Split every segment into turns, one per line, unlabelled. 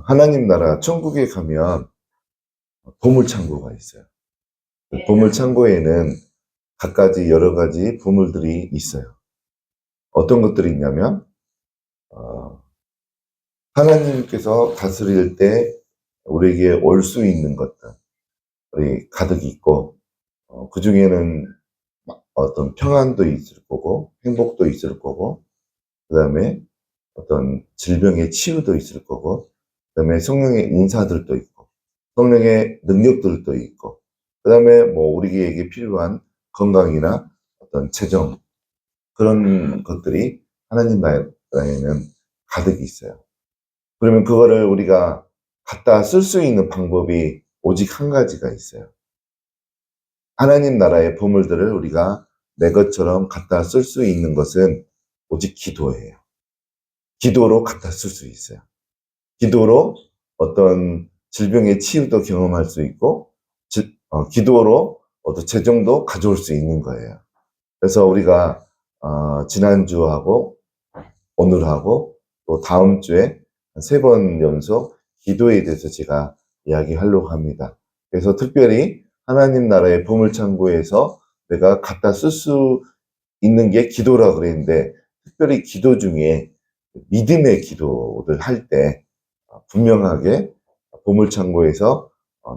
하나님 나라 천국에 가면 보물창고가 있어요. 보물창고에는 갖가지 여러 가지 보물들이 있어요. 어떤 것들이 있냐면 하나님께서 다스릴 때 우리에게 올 수 있는 것들이 가득 있고, 그 중에는 어떤 평안도 있을 거고 행복도 있을 거고, 그 다음에 어떤 질병의 치유도 있을 거고, 그 다음에 성령의 인사들도 있고 성령의 능력들도 있고, 그 다음에 뭐 우리에게 필요한 건강이나 어떤 재정, 그런 것들이 하나님 나라에는 가득 있어요. 그러면 그거를 우리가 갖다 쓸 수 있는 방법이 오직 한 가지가 있어요. 하나님 나라의 보물들을 우리가 내 것처럼 갖다 쓸 수 있는 것은 오직 기도예요. 기도로 갖다 쓸 수 있어요. 기도로 어떤 질병의 치유도 경험할 수 있고, 기도로 어떤 재정도 가져올 수 있는 거예요. 그래서 우리가 지난주하고 오늘하고 또 다음 주에 3번 연속 기도에 대해서 제가 이야기하려고 합니다. 그래서 특별히 하나님 나라의 보물창고에서 내가 갖다 쓸 수 있는 게 기도라 그랬는데, 특별히 기도 중에 믿음의 기도를 할 때 분명하게 보물창고에서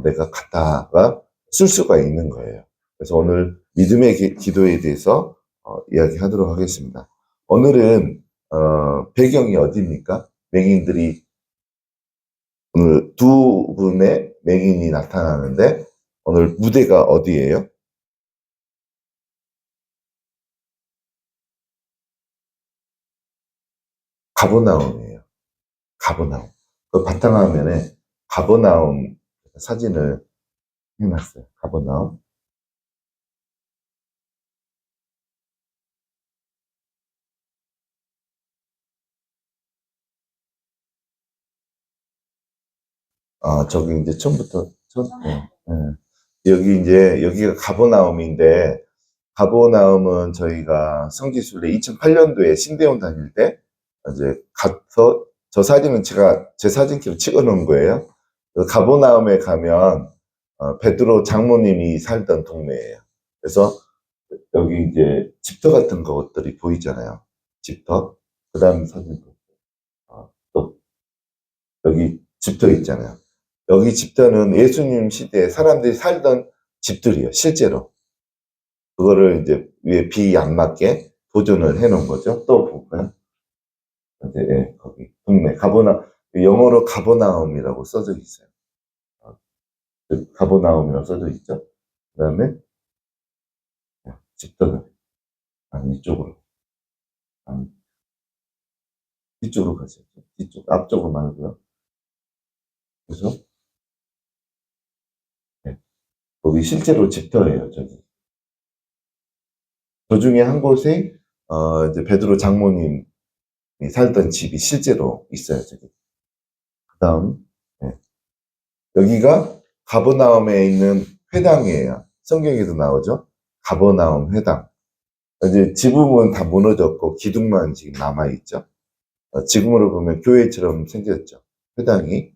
내가 갖다가 쓸 수가 있는 거예요. 그래서 오늘 믿음의 기도에 대해서 이야기하도록 하겠습니다. 오늘은 배경이 어디입니까? 맹인들이, 오늘 두 분의 맹인이 나타나는데 오늘 무대가 어디예요? 가버나움이에요. 가버나움. 그 바탕화면에 가버나움 사진을 해놨어요. 가버나움. 저기 이제 네, 네. 여기가 가버나움인데, 가버나움은 저희가 성지순례 2008년도에 신대원 다닐 때 이제 가서, 저 사진은 제가 제 사진기로 찍어 놓은 거예요. 그 가버나움에 가면 베드로 장모님이 살던 동네예요. 그래서 여기 이제 집터 같은 것들이 보이잖아요. 집터. 그 다음 사진, 또 여기 집터 있잖아요. 여기 집터는 예수님 시대에 사람들이 살던 집들이에요, 실제로. 그거를 이제 위에 비 안 맞게 보존을 해 놓은 거죠. 또 볼까요? 이제, 예, 거기, 동네, 영어로 가버나움이라고 써져 있어요. 가버나움이라고 써져 있죠. 그 다음에, 집터는, 아니, 이쪽으로. 아니, 뒤쪽으로 가세요. 뒤쪽, 앞쪽으로 말고요. 그래서, 예, 거기 실제로 집터예요, 저기. 그 중에 한 곳에, 이제 베드로 장모님이 살던 집이 실제로 있어요, 저기. 그 다음, 예. 여기가 가버나움에 있는 회당이에요. 성경에도 나오죠. 가버나움 회당. 이제 지붕은 다 무너졌고 기둥만 지금 남아있죠. 지금으로 보면 교회처럼 생겼죠. 회당이.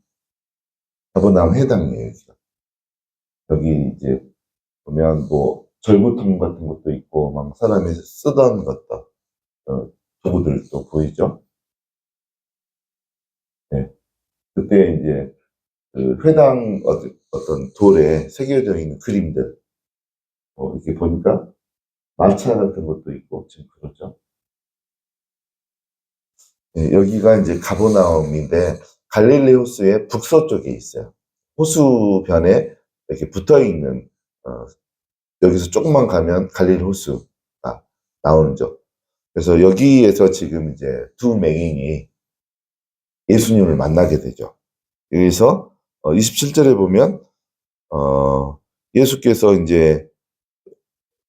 가버나움 회당이에요. 여기가. 여기 이제 보면 뭐 절구통 같은 것도 있고 막 사람이 쓰던 것도, 도구들도 보이죠. 네. 그때 이제 그 회당 어떤 돌에 새겨져 있는 그림들, 이렇게 보니까 말차 같은 것도 있고 지금 그렇죠. 예, 여기가 이제 가버나움인데 갈릴리 호수의 북서쪽에 있어요. 호수변에 이렇게 붙어 있는, 여기서 조금만 가면 갈릴리 호수가 나오는 쪽. 그래서 여기에서 지금 이제 두 맹인이 예수님을 만나게 되죠. 여기서 27절에 보면 예수께서 이제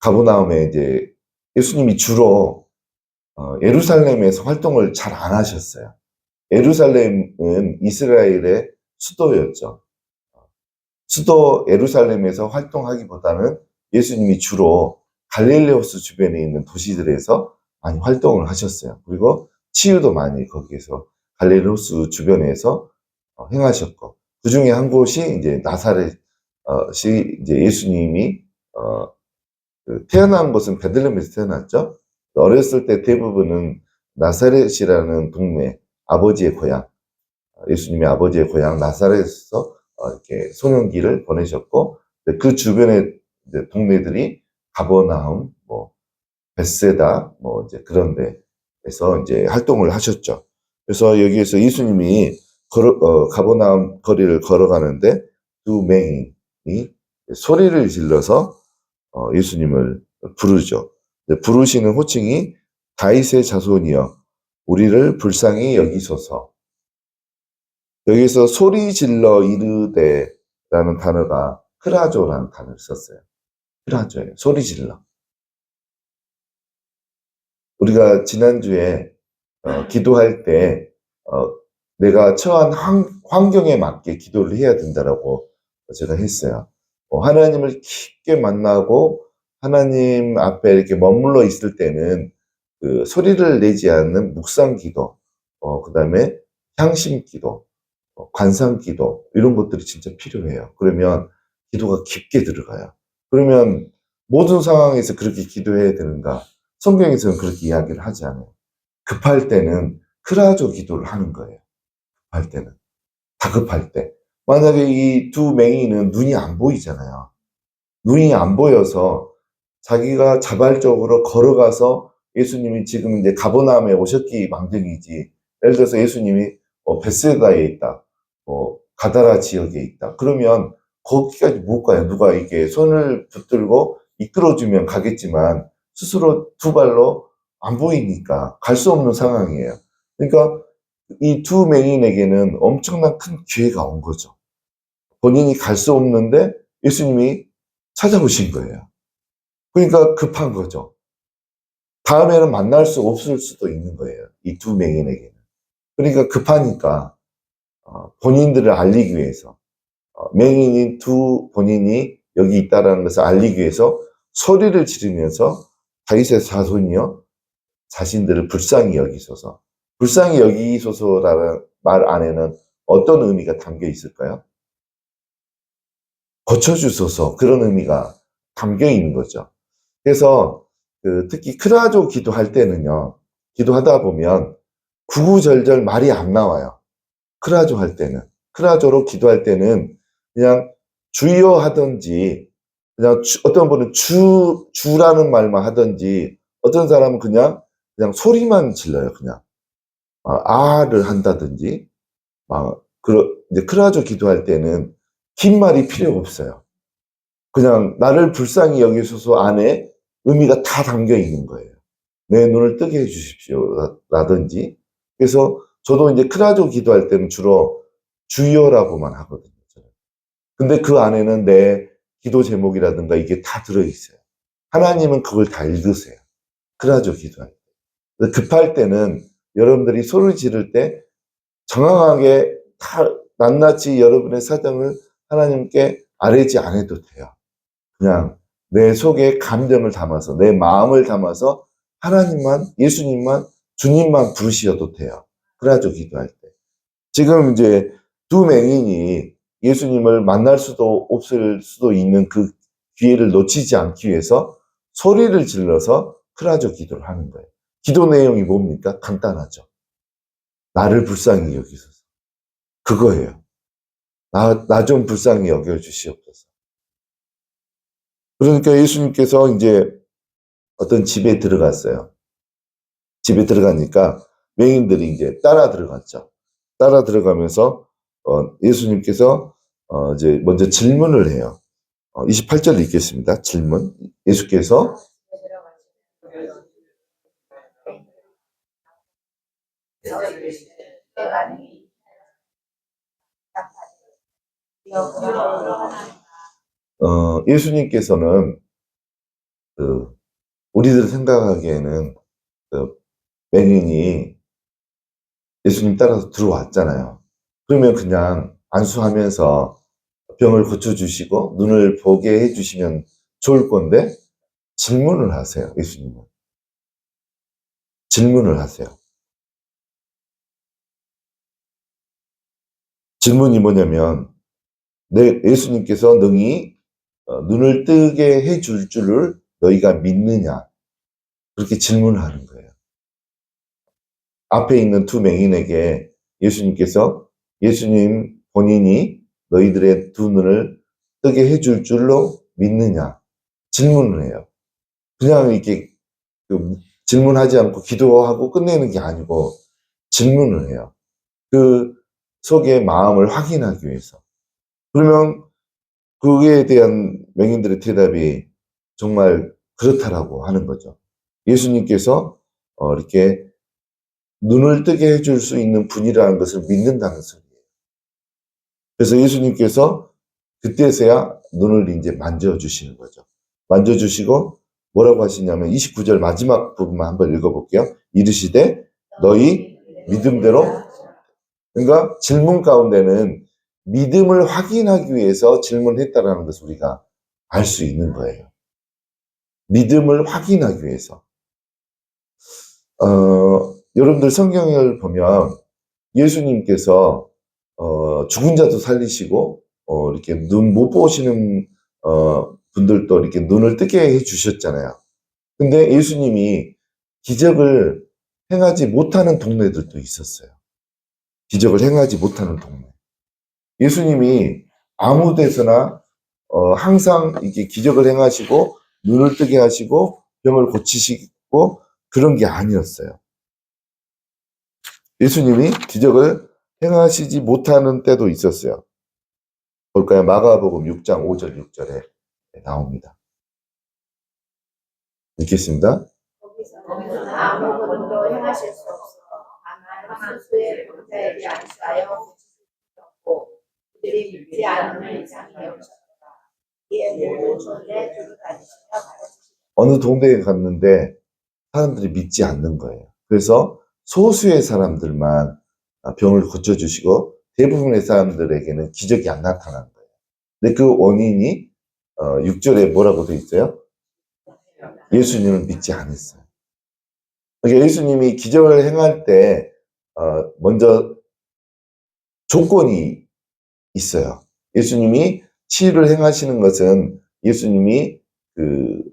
가버나움에 이제 예수님이 주로 예루살렘에서 활동을 잘 안 하셨어요. 예루살렘은 이스라엘의 수도였죠. 수도 예루살렘에서 활동하기보다는 예수님이 주로 갈릴리 호수 주변에 있는 도시들에서 많이 활동을 하셨어요. 그리고 치유도 많이 거기에서 갈릴리 호수 주변에서 행하셨고, 그 중에 한 곳이 이제 나사렛이 이제 예수님이 태어난 곳은 베들레헴에서 태어났죠. 어렸을 때 대부분은 나사렛이라는 동네, 아버지의 고향, 예수님의 아버지의 고향 나사렛에서 이렇게 소년기를 보내셨고, 그 주변의 이제 동네들이 가버나움, 뭐 베세다, 뭐 이제 그런 데에서 이제 활동을 하셨죠. 그래서 여기에서 예수님이 가버나움 거리를 걸어가는데 두 맹인이 소리를 질러서 예수님을 부르죠. 부르시는 호칭이 다윗의 자손이여 우리를 불쌍히 여기소서. 여기서 소리 질러 이르되라는 단어가 크라조라는 단어를 썼어요. 크라조예요. 소리 질러. 우리가 지난주에 기도할 때 내가 처한 환경에 맞게 기도를 해야 된다라고 제가 했어요. 하나님을 깊게 만나고 하나님 앞에 이렇게 머물러 있을 때는 그 소리를 내지 않는 묵상 기도, 그 다음에 향심 기도, 관상 기도 이런 것들이 진짜 필요해요. 그러면 기도가 깊게 들어가요. 그러면 모든 상황에서 그렇게 기도해야 되는가? 성경에서는 그렇게 이야기를 하지 않아요. 급할 때는 크라조 기도를 하는 거예요. 급할 때는. 다급할 때. 만약에 이 두 맹인은 눈이 안 보이잖아요. 눈이 안 보여서 자기가 자발적으로 걸어가서 예수님이 지금 이제 가버나움에 오셨기 망정이지. 예를 들어서 예수님이 베세다에 있다. 가다라 지역에 있다. 그러면 거기까지 못 가요. 누가 이게 손을 붙들고 이끌어주면 가겠지만 스스로 두 발로 안 보이니까 갈 수 없는 상황이에요. 그러니까 이 두 맹인에게는 엄청난 큰 기회가 온 거죠. 본인이 갈 수 없는데 예수님이 찾아오신 거예요. 그러니까 급한 거죠. 다음에는 만날 수 없을 수도 있는 거예요. 이 두 맹인에게는. 그러니까 급하니까 본인들을 알리기 위해서 맹인인 두 본인이 여기 있다는 것을 알리기 위해서 소리를 지르면서 다윗의 자손이여 자신들을 불쌍히 여기소서. 불쌍히 여기소서라는 말 안에는 어떤 의미가 담겨 있을까요? 고쳐주소서 그런 의미가 담겨 있는 거죠. 그래서 특히 크라조 기도할 때는요. 기도하다 보면 구구절절 말이 안 나와요. 크라조 할 때는. 크라조로 기도할 때는 그냥 주여 하든지 그냥 어떤 분은 주라는 말만 하든지 어떤 사람은 그냥 소리만 질러요. 그냥 아를 한다든지 이제 크라조 기도할 때는 긴 말이 필요 없어요. 그냥 나를 불쌍히 여기소서 안에 의미가 다 담겨 있는 거예요. 내 눈을 뜨게 해주십시오. 라든지. 그래서 저도 이제 크라조 기도할 때는 주로 주여라고만 하거든요. 근데 그 안에는 내 기도 제목이라든가 이게 다 들어있어요. 하나님은 그걸 다 읽으세요. 크라조 기도할 때. 급할 때는 여러분들이 소리 지를 때 정확하게 다 낱낱이 여러분의 사정을 하나님께 아뢰지 않아도 돼요. 그냥 내 속에 감정을 담아서 내 마음을 담아서 하나님만 예수님만 주님만 부르셔도 돼요. 그래야죠 기도할 때. 지금 이제 두 맹인이 예수님을 만날 수도 없을 수도 있는 그 기회를 놓치지 않기 위해서 소리를 질러서 크라조 기도를 하는 거예요. 기도 내용이 뭡니까? 간단하죠. 나를 불쌍히 여기소서. 그거예요. 나 좀 불쌍히 여겨주시옵소서. 그러니까 예수님께서 이제 어떤 집에 들어갔어요. 집에 들어가니까 맹인들이 이제 따라 들어갔죠. 따라 들어가면서 예수님께서 이제 먼저 질문을 해요. 28절 읽겠습니다. 질문. 예수께서 예수님께서는 그 우리들 생각하기에는 그 맹인이 예수님 따라서 들어왔잖아요. 그러면 그냥 안수하면서 병을 고쳐주시고 눈을 보게 해주시면 좋을 건데 질문을 하세요. 예수님은. 질문을 하세요. 질문이 뭐냐면, 예수님께서 능히 눈을 뜨게 해줄 줄을 너희가 믿느냐? 그렇게 질문을 하는 거예요. 앞에 있는 두 맹인에게 예수님 본인이 너희들의 두 눈을 뜨게 해줄 줄로 믿느냐? 질문을 해요. 그냥 이렇게 질문하지 않고 기도하고 끝내는 게 아니고 질문을 해요. 그 속의 마음을 확인하기 위해서. 그러면 그에 대한 맹인들의 대답이 정말 그렇다라고 하는 거죠. 예수님께서 이렇게 눈을 뜨게 해줄 수 있는 분이라는 것을 믿는다는 소리예요. 그래서 예수님께서 그때서야 눈을 이제 만져주시는 거죠. 만져주시고 뭐라고 하시냐면 29절 마지막 부분만 한번 읽어볼게요. 이르시되 너희 믿음대로, 그러니까 질문 가운데는 믿음을 확인하기 위해서 질문했다라는 것을 우리가 알 수 있는 거예요. 믿음을 확인하기 위해서. 여러분들 성경을 보면 예수님께서 죽은 자도 살리시고 이렇게 눈 못 보시는 분들도 이렇게 눈을 뜨게 해 주셨잖아요. 근데 예수님이 기적을 행하지 못하는 동네들도 있었어요. 기적을 행하지 못하는 동네. 예수님이 아무 데서나 항상 이렇게 기적을 행하시고 눈을 뜨게 하시고 병을 고치시고 그런 게 아니었어요. 예수님이 기적을 행하시지 못하는 때도 있었어요. 볼까요? 마가복음 6장 5절 6절에 나옵니다. 읽겠습니다.
거기서는 아무 것도 행하실 수 없어 다만 스스로의 병자에게 안수하여 고치셨고 그들이 믿지 않음을 이상히 여기셨다. 이에 모든 촌에 두루 다니시며 가르치시고
어느 동네에 갔는데 사람들이 믿지 않는 거예요. 그래서 소수의 사람들만 병을 고쳐주시고 대부분의 사람들에게는 기적이 안 나타난 거예요. 근데 그 원인이 6절에 뭐라고 돼 있어요? 예수님을 믿지 않았어요. 그러니까 예수님이 기적을 행할 때 먼저 조건이 있어요. 예수님이 치유를 행하시는 것은 예수님이 그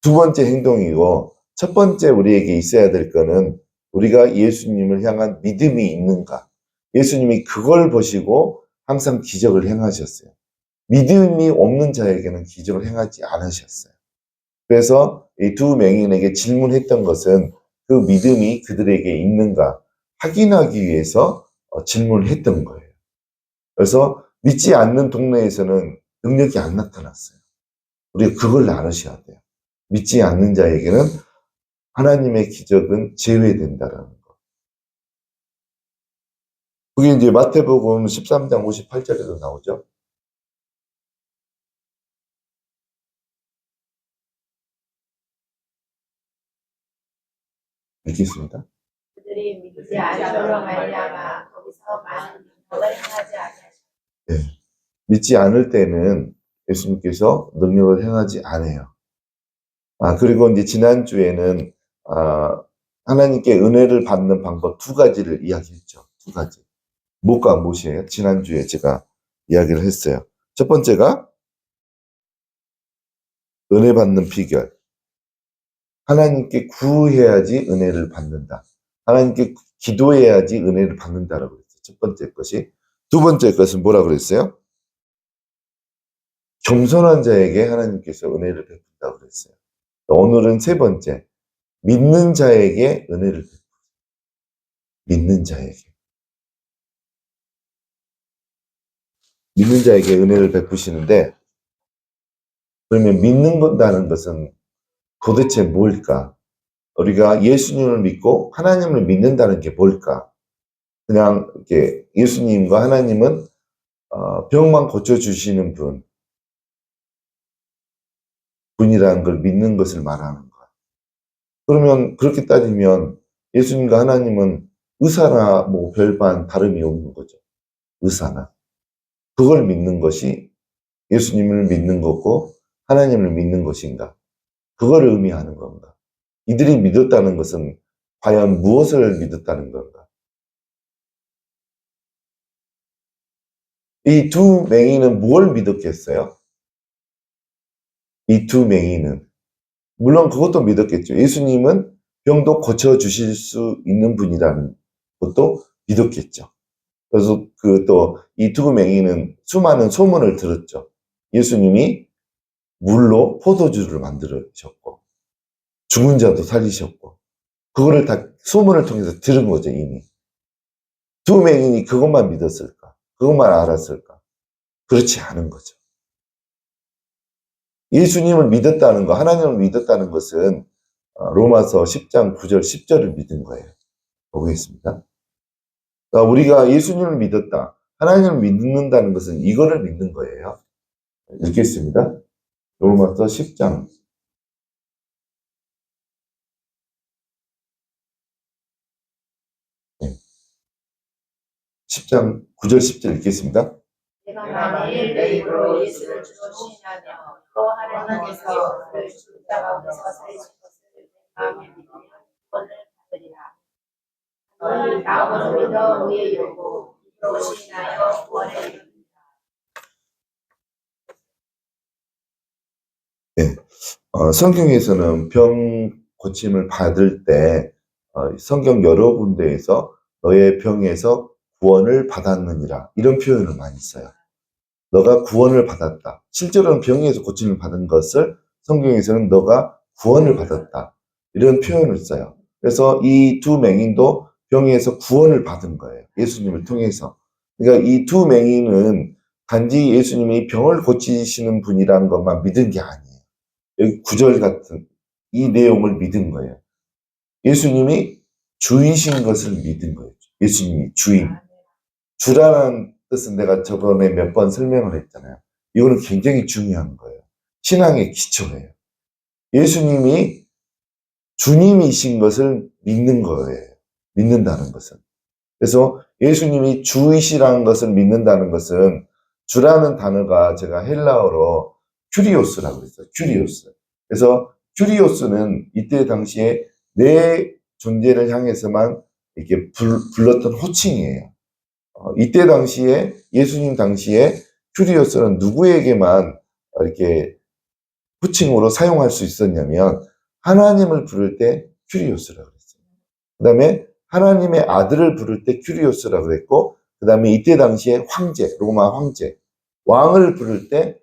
두 번째 행동이고 첫 번째 우리에게 있어야 될 거는 우리가 예수님을 향한 믿음이 있는가. 예수님이 그걸 보시고 항상 기적을 행하셨어요. 믿음이 없는 자에게는 기적을 행하지 않으셨어요. 그래서 이 두 맹인에게 질문했던 것은 그 믿음이 그들에게 있는가 확인하기 위해서 질문을 했던 거예요. 그래서 믿지 않는 동네에서는 능력이 안 나타났어요. 우리가 그걸 알으셔야 돼요. 믿지 않는 자에게는 하나님의 기적은 제외된다라는 거. 그게 이제 마태복음 13장 58절에도 나오죠. 읽겠습니다.
그들이 믿지 않음으로 말미암아 거기서 많은 능력을 행하지 아니하시고
네. 믿지 않을 때는 예수님께서 능력을 행하지 않아요. 그리고 이제 지난주에는 하나님께 은혜를 받는 방법 두 가지를 이야기했죠. 두 가지. 무엇과 무엇이에요? 지난주에 제가 이야기를 했어요. 첫 번째가 은혜 받는 비결. 하나님께 구해야지 은혜를 받는다. 하나님께 기도해야지 은혜를 받는다라고 그랬어요. 첫 번째 것이. 두 번째 것은 뭐라 그랬어요? 겸손한 자에게 하나님께서 은혜를 베푼다고 그랬어요. 오늘은 세 번째. 믿는 자에게 은혜를 베푼다. 믿는 자에게. 믿는 자에게 은혜를 베푸시는데 그러면 믿는다는 것은 도대체 뭘까? 우리가 예수님을 믿고 하나님을 믿는다는 게 뭘까? 그냥 이렇게 예수님과 하나님은 병만 고쳐주시는 분이라는 걸 믿는 것을 말하는 거야. 그러면 그렇게 따지면 예수님과 하나님은 의사나 뭐 별반 다름이 없는 거죠. 의사나. 그걸 믿는 것이 예수님을 믿는 거고 하나님을 믿는 것인가? 그걸 의미하는 건가? 이들이 믿었다는 것은 과연 무엇을 믿었다는 건가? 이 두 맹인은 뭘 믿었겠어요? 이 두 맹인은 물론 그것도 믿었겠죠. 예수님은 병도 고쳐주실 수 있는 분이라는 것도 믿었겠죠. 그래서 그 또 이 두 맹인은 수많은 소문을 들었죠. 예수님이 물로 포도주를 만들으셨고 죽은 자도 살리셨고 그거를 다 소문을 통해서 들은 거죠, 이미. 두 맹인이 그것만 믿었을까? 그것만 알았을까? 그렇지 않은 거죠. 예수님을 믿었다는 거, 하나님을 믿었다는 것은 로마서 10장 9절, 10절을 믿은 거예요. 보겠습니다. 그러니까 우리가 예수님을 믿었다, 하나님을 믿는다는 것은 이거를 믿는 거예요. 읽겠습니다. 로마서 10장. 네. 10장 9절, 10절 읽겠습니다.
내가 만일 내 입으로 예수를 주로 시인하며 또 하나님께서 그를 죽은 자 가운데서 살리신 것을 내 마음에 믿으면 구원을 받으리라. 너희 마음으로 믿어 의에 이르고 입으로 시인하여 구원에 이르리라.
네. 성경에서는 병 고침을 받을 때 성경 여러 군데에서 너의 병에서 구원을 받았느니라 이런 표현을 많이 써요. 너가 구원을 받았다. 실제로는 병에서 고침을 받은 것을 성경에서는 너가 구원을 받았다. 이런 표현을 써요. 그래서 이 두 맹인도 병에서 구원을 받은 거예요. 예수님을 통해서. 그러니까 이 두 맹인은 단지 예수님이 병을 고치시는 분이라는 것만 믿은 게 아니에요. 여기 9절 같은 이 내용을 믿은 거예요. 예수님이 주이신 것을 믿은 거예요. 예수님이 주인. 주라는 뜻은 내가 저번에 몇 번 설명을 했잖아요. 이거는 굉장히 중요한 거예요. 신앙의 기초예요. 예수님이 주님이신 것을 믿는 거예요. 믿는다는 것은. 그래서 예수님이 주이시라는 것을 믿는다는 것은 주라는 단어가 제가 헬라어로 큐리오스라고 했어요. 큐리오스. 그래서 큐리오스는 이때 당시에 내 존재를 향해서만 이렇게 불렀던 호칭이에요. 이때 당시에 예수님 당시에 큐리오스는 누구에게만 이렇게 호칭으로 사용할 수 있었냐면 하나님을 부를 때 큐리오스라고 그랬어요. 그 다음에 하나님의 아들을 부를 때 큐리오스라고 그랬고 그 다음에 이때 당시에 황제, 로마 황제, 왕을 부를 때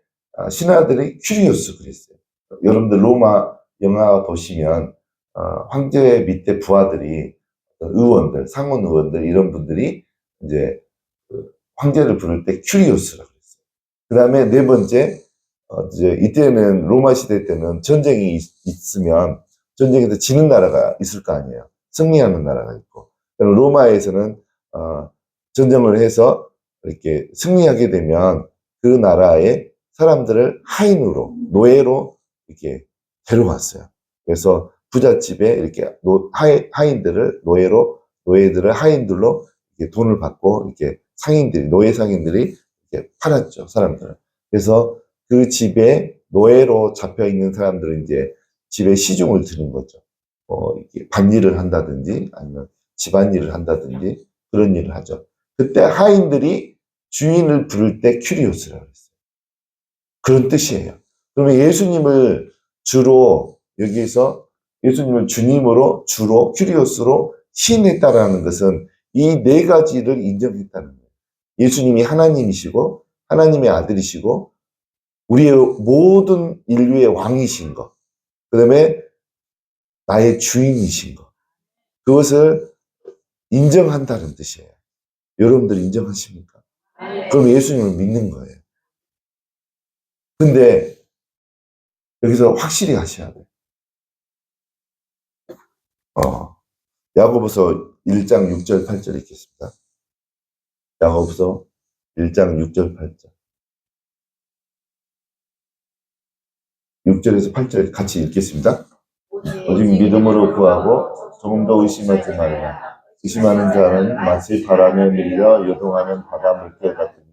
신하들이 큐리오스 그랬어요. 여러분들 로마 영화 보시면 황제 밑에 부하들이 의원들, 상원 의원들 이런 분들이 이제 그 황제를 부를 때 큐리오스라고 했어요. 그 다음에 네 번째, 이제 이때는 로마 시대 때는 전쟁이 있으면 전쟁에서 지는 나라가 있을 거 아니에요. 승리하는 나라가 있고. 로마에서는 전쟁을 해서 이렇게 승리하게 되면 그 나라의 사람들을 하인으로, 노예로 이렇게 데려왔어요. 그래서 부잣집에 이렇게 하인들을 노예들을 하인들로 이렇게 돈을 받고 이렇게 상인들이, 노예 상인들이 이렇게 팔았죠, 사람들을. 그래서 그 집에 노예로 잡혀 있는 사람들은 이제 집에 시중을 드는 거죠. 이렇게 밭일을 한다든지 아니면 집안일을 한다든지 그런 일을 하죠. 그때 하인들이 주인을 부를 때 큐리오스라고 했어요. 그런 뜻이에요. 그러면 예수님을 주로 여기에서 예수님을 주님으로 주로 큐리오스로 시인했다라는 것은 이 네 가지를 인정했다는 거예요. 예수님이 하나님이시고 하나님의 아들이시고 우리의 모든 인류의 왕이신 것, 그 다음에 나의 주인이신 것, 그것을 인정한다는 뜻이에요. 여러분들 인정하십니까? 그럼 예수님을 믿는 거예요. 근데 여기서 확실히 하셔야 돼요. 야고보서 1장 6절 8절 읽겠습니다. 야고보서 1장 6절 8절. 6절에서 8절 같이 읽겠습니다. 오직 믿음으로 구하고 조금도 의심하지 말라. 의심하는 자는 마치 바람에 밀려 요동하는 바다 물결 같으니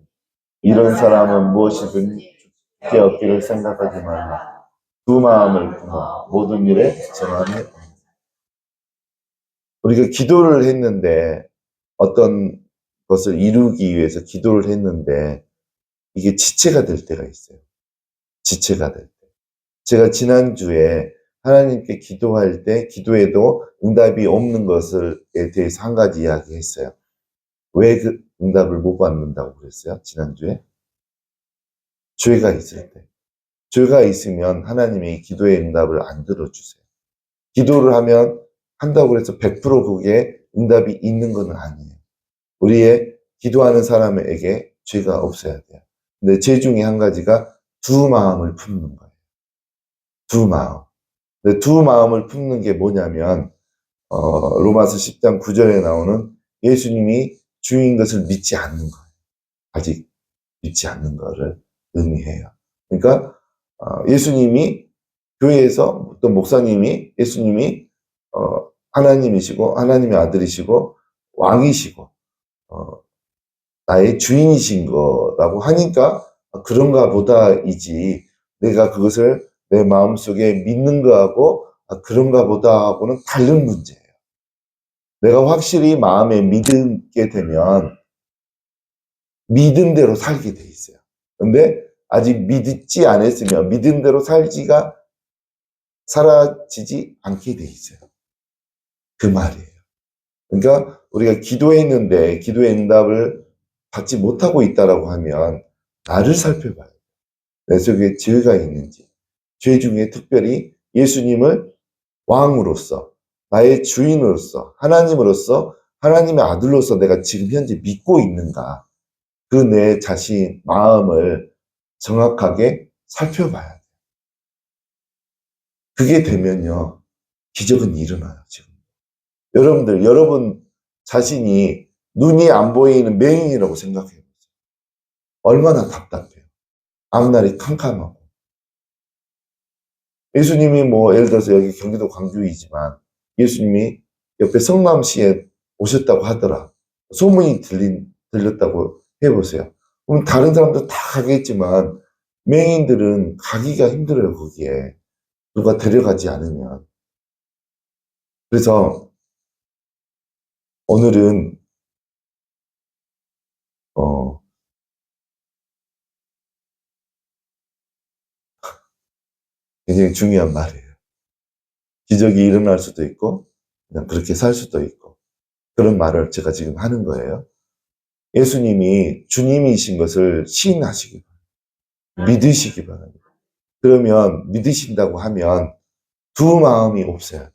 이런 사람은 무엇이든 죽게 얻기를 생각하지 말라. 두 마음을 품어 모든 일에 정함이 없다. 우리가 기도를 했는데 어떤 것을 이루기 위해서 기도를 했는데 이게 지체가 될 때가 있어요. 지체가 될 때. 제가 지난주에 하나님께 기도할 때 기도에도 응답이 없는 것에 대해서 한 가지 이야기했어요. 왜 그 응답을 못 받는다고 그랬어요? 지난주에? 죄가 있을 때. 죄가 있으면 하나님이 기도의 응답을 안 들어주세요. 기도를 하면 한다고 해서 100% 그게 응답이 있는 건 아니에요. 우리의 기도하는 사람에게 죄가 없어야 돼요. 근데 죄 중에 한 가지가 두 마음을 품는 거예요. 두 마음. 근데 두 마음을 품는 게 뭐냐면 로마서 10장 9절에 나오는 예수님이 주인 것을 믿지 않는 거예요. 아직 믿지 않는 거를 의미해요. 그러니까 예수님이 교회에서 또 목사님이 예수님이 하나님이시고 하나님의 아들이시고 왕이시고 나의 주인이신 거라고 하니까 그런가 보다이지 내가 그것을 내 마음속에 믿는 거하고 그런가 보다 하고는 다른 문제예요. 내가 확실히 마음에 믿게 되면 믿은 대로 살게 돼 있어요. 근데 아직 믿지 않았으면 믿은 대로 살지가 사라지지 않게 돼 있어요. 그 말이에요. 그러니까 우리가 기도했는데 기도의 응답을 받지 못하고 있다라고 하면 나를 살펴봐야 돼요. 내 속에 죄가 있는지. 죄 중에 특별히 예수님을 왕으로서 나의 주인으로서 하나님으로서 하나님의 아들로서 내가 지금 현재 믿고 있는가. 그 내 자신 마음을 정확하게 살펴봐야 돼요. 그게 되면요. 기적은 일어나요. 지금. 여러분 자신이 눈이 안 보이는 맹인이라고 생각해 보세요. 얼마나 답답해요. 앞날이 캄캄하고. 예수님이 뭐 예를 들어서 여기 경기도 광주이지만 예수님이 옆에 성남시에 오셨다고 하더라. 소문이 들렸다고 해보세요. 그럼 다른 사람도 다 가겠지만 맹인들은 가기가 힘들어요. 거기에. 누가 데려가지 않으면. 그래서 오늘은 굉장히 중요한 말이에요. 기적이 일어날 수도 있고 그냥 그렇게 살 수도 있고 그런 말을 제가 지금 하는 거예요. 예수님이 주님이신 것을 시인하시기 바랍니다. 믿으시기 바랍니다. 그러면 믿으신다고 하면 두 마음이 없어야 돼요.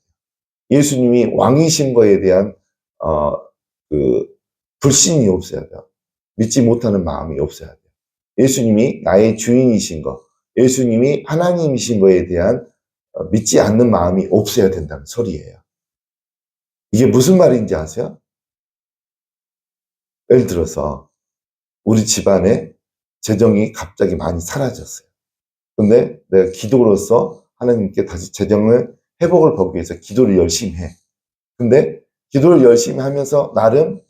예수님이 왕이신 거에 대한 그 불신이 없어야 돼요. 믿지 못하는 마음이 없어야 돼요. 예수님이 나의 주인이신 거, 예수님이 하나님이신 거에 대한 믿지 않는 마음이 없어야 된다는 소리예요. 이게 무슨 말인지 아세요? 예를 들어서 우리 집안에 재정이 갑자기 많이 사라졌어요. 근데 내가 기도로서 하나님께 다시 재정을 회복을 보기 위해서 기도를 열심히 해. 근데 기도를 열심히 하면서 나름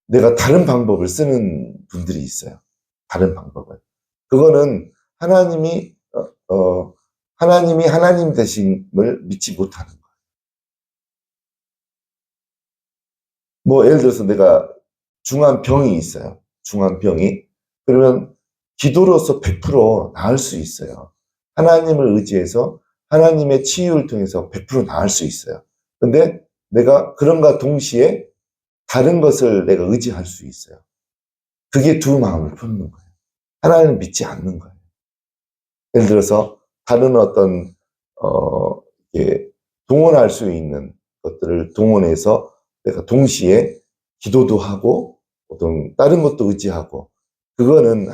내가 다른 방법을 쓰는 분들이 있어요. 다른 방법을. 그거는 하나님이 하나님이 하나님 되심을 믿지 못하는 거예요. 뭐 예를 들어서 내가 중한 병이 있어요. 중한 병이. 그러면 기도로서 100% 나을 수 있어요. 하나님을 의지해서 하나님의 치유를 통해서 100% 나을 수 있어요. 근데 내가 그런가 동시에 다른 것을 내가 의지할 수 있어요. 그게 두 마음을 품는 거예요. 하나님을 믿지 않는 거예요. 예를 들어서 다른 어떤 이게 동원할 수 있는 것들을 동원해서 내가 동시에 기도도 하고 어떤 다른 것도 의지하고 그거는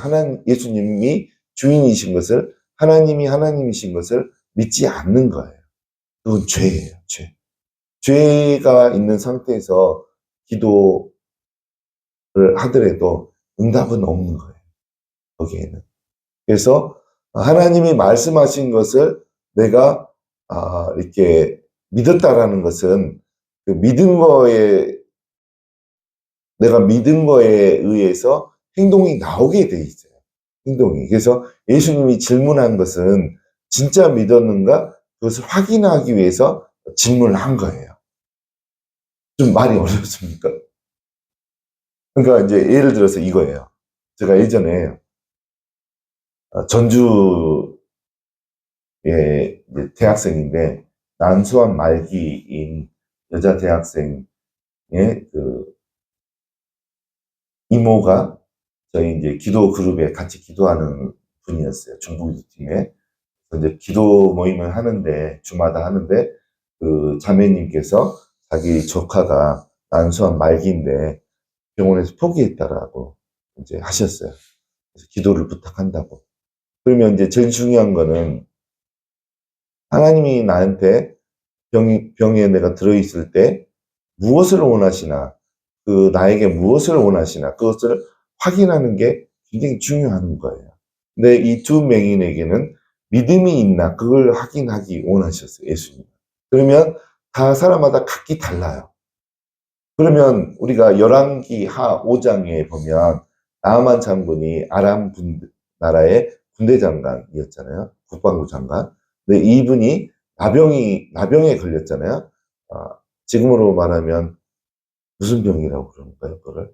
예수님이 주인이신 것을 하나님이 하나님이신 것을 믿지 않는 거예요. 그건 죄예요. 죄. 죄가 있는 상태에서 기도를 하더라도 응답은 없는 거예요. 거기에는. 그래서 하나님이 말씀하신 것을 내가 이렇게 믿었다라는 것은 그 내가 믿은 거에 의해서 행동이 나오게 돼 있어요. 행동이. 그래서 예수님이 질문한 것은 진짜 믿었는가? 그것을 확인하기 위해서 질문을 한 거예요. 좀 말이 어렵습니까? 그러니까 이제 예를 들어서 이거예요. 제가 예전에 전주의 이제 대학생인데 난소암 말기인 여자 대학생의 그 이모가 저희 이제 기도 그룹에 같이 기도하는 분이었어요. 중부기도팀에. 이제 기도 모임을 하는데, 주마다 하는데, 그 자매님께서 자기 조카가 난소암 말기인데 병원에서 포기했다라고 이제 하셨어요. 그래서 기도를 부탁한다고. 그러면 이제 제일 중요한 거는 하나님이 나한테 병에 내가 들어있을 때 무엇을 원하시나, 그 나에게 무엇을 원하시나, 그것을 확인하는 게 굉장히 중요한 거예요. 근데 이 두 맹인에게는 믿음이 있나, 그걸 확인하기 원하셨어요, 예수님. 그러면 다 사람마다 각기 달라요. 그러면 우리가 열왕기 하 5장에 보면 나아만 장군이 아람 나라의 군대 장관이었잖아요. 국방부 장관. 근데 이분이 나병에 걸렸잖아요. 지금으로 말하면 무슨 병이라고 그러는가요, 그거를?